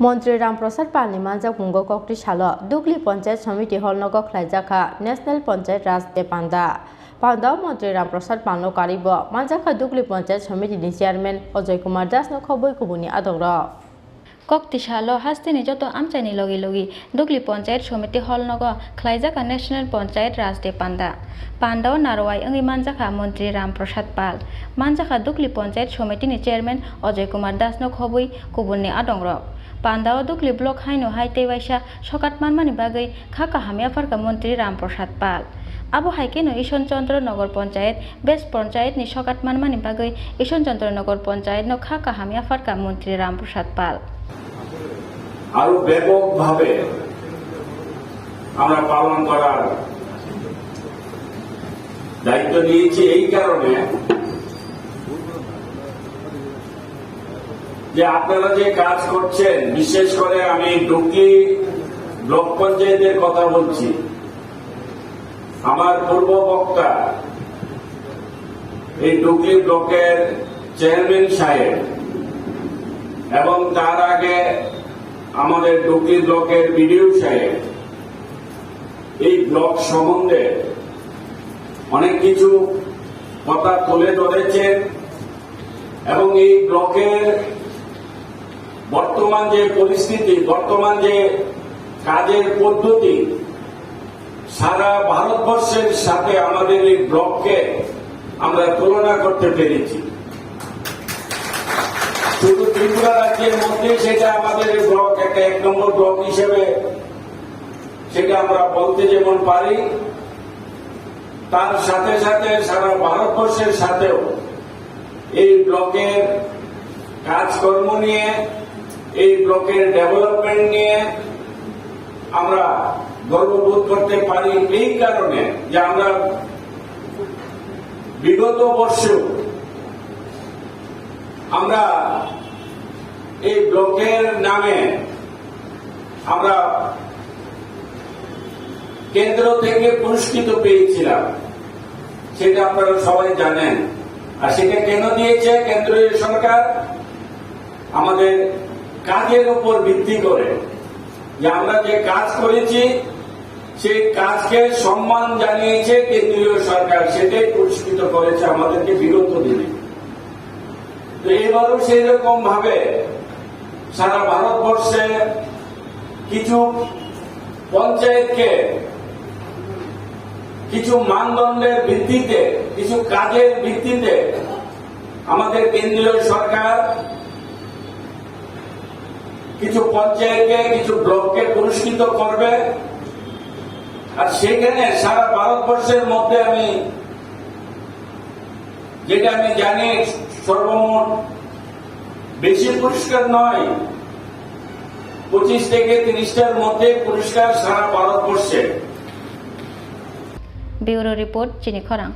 মন্ত্রী রামপ্রসাদ পালনি মানজাক মুঙ্গ কক্টি সালো দুগলি পঞ্চায়েত সমিতি হলনগ খ্লাইজাখা ন্যাশনাল পঞ্চায়েত রাজ দে পান্ডা পান্ডাও মন্ত্রী রামপ্রসাদ পালনো কারিব মানজাখা দুগলি পঞ্চায়েত সমিতিনি চেয়ারম্যান অজয় কুমার দাসনো খবই কুবুনি আদর কক্তি সালো হাস্তিনি যত আমচাইনি লগে লগে দুগলি পঞ্চায়েত সমিতি হলনগ খ্লাইজাখা ন্যাশনাল পঞ্চায়েত রাজ দে পান্ডা পান্ডাও নারওয়াই ওই মানজাখা মন্ত্রী রামপ্রসাদ পাল মানজাখা দুগলি পঞ্চায়েত সমিতিনি চেয়ারম্যান অজয় কুমার দাসনো খবই কুবুনি আদর পান্ডাও দুগলি ব্লক হাইনো হাইতে বাইসা সকাত মানমানি বাগৈ খাকা হামিয়া ফারকা মন্ত্রী রামপ্রসাদ পাল আবু হাইকেনো ঈশনচন্দ্র নগর পঞ্চায়েত বেস্ট পঞ্চায়েত নি সকাত মানমানি বাগৈ ঈশনচন্দ্র নগর পঞ্চায়েত নো খাকা হামিয়া ফারকা মন্ত্রী রামপ্রসাদ পাল আরো ব্যাপকভাবে আমরা পালন করার দায়িত্ব নিয়েছি এই কারণে যে আপনারা যে কাজ করছেন, বিশেষ করে আমি ডুকি ব্লক পঞ্চায়েতের কথা বলছি। আমার পূর্ব বক্তা এই ডুকি ব্লকের চেয়ারম্যান সাহেব এবং তার আগে আমাদের ডুকি ব্লকের বিডিও সাহেব এই ব্লক সম্বন্ধে অনেক কিছু কথা তুলে ধরেছেন এবং এই ব্লকের বর্তমান যে পরিস্থিতি, বর্তমান যে কাজের পদ্ধতি, সারা ভারতবর্ষের সাথে আমাদের এই ব্লককে আমরা তুলনা করতে পেরেছি। শুধু ত্রিপুরা রাজ্যের মধ্যে সেটা আমাদের এই ব্লক একটা 1 নম্বর ব্লক হিসেবে সেটা আমরা বলতে যেমন পারি, তার সাথে সাথে সারা ভারতবর্ষের সাথেও এই ব্লকের কাজকর্ম নিয়ে, এই ব্লকের ডেভেলপমেন্ট নিয়ে আমরা গর্ববোধ করতে পারি এই কারণে যে আমরা বিগত বর্ষেও আমরা এই ব্লকের নামে আমরা কেন্দ্র থেকে পুরস্কৃত পেয়েছিলাম, সেটা আপনারা সবাই জানেন। আর সেটা কেন দিয়েছে কেন্দ্রীয় সরকার? আমাদের কাজের উপর ভিত্তি করে, যে আমরা যে কাজ করেছি সেই কাজকে সম্মান জানিয়েছে কেন্দ্রীয় সরকার, সেটাই পুরস্কৃত করেছে আমাদেরকে বিগত দিনে। তো এবারও সেই রকম ভাবে সারা ভারতবর্ষে কিছু পঞ্চায়েতকে কিছু মানদণ্ডের ভিত্তিতে, কিছু কাজের ভিত্তিতে আমাদের কেন্দ্রীয় সরকার কিছু পঞ্চায়েতকে, কিছু ব্লককে পুরস্কৃত করবে। আর সেখানে সারা ভারতবর্ষের মধ্যে যেটা আমি জানি, সর্বমোট বেশি পুরস্কার নয়, 25 থেকে 30টার মধ্যে পুরস্কার সারা ভারতবর্ষে। ব্যুরো রিপোর্ট চিনি খরাং।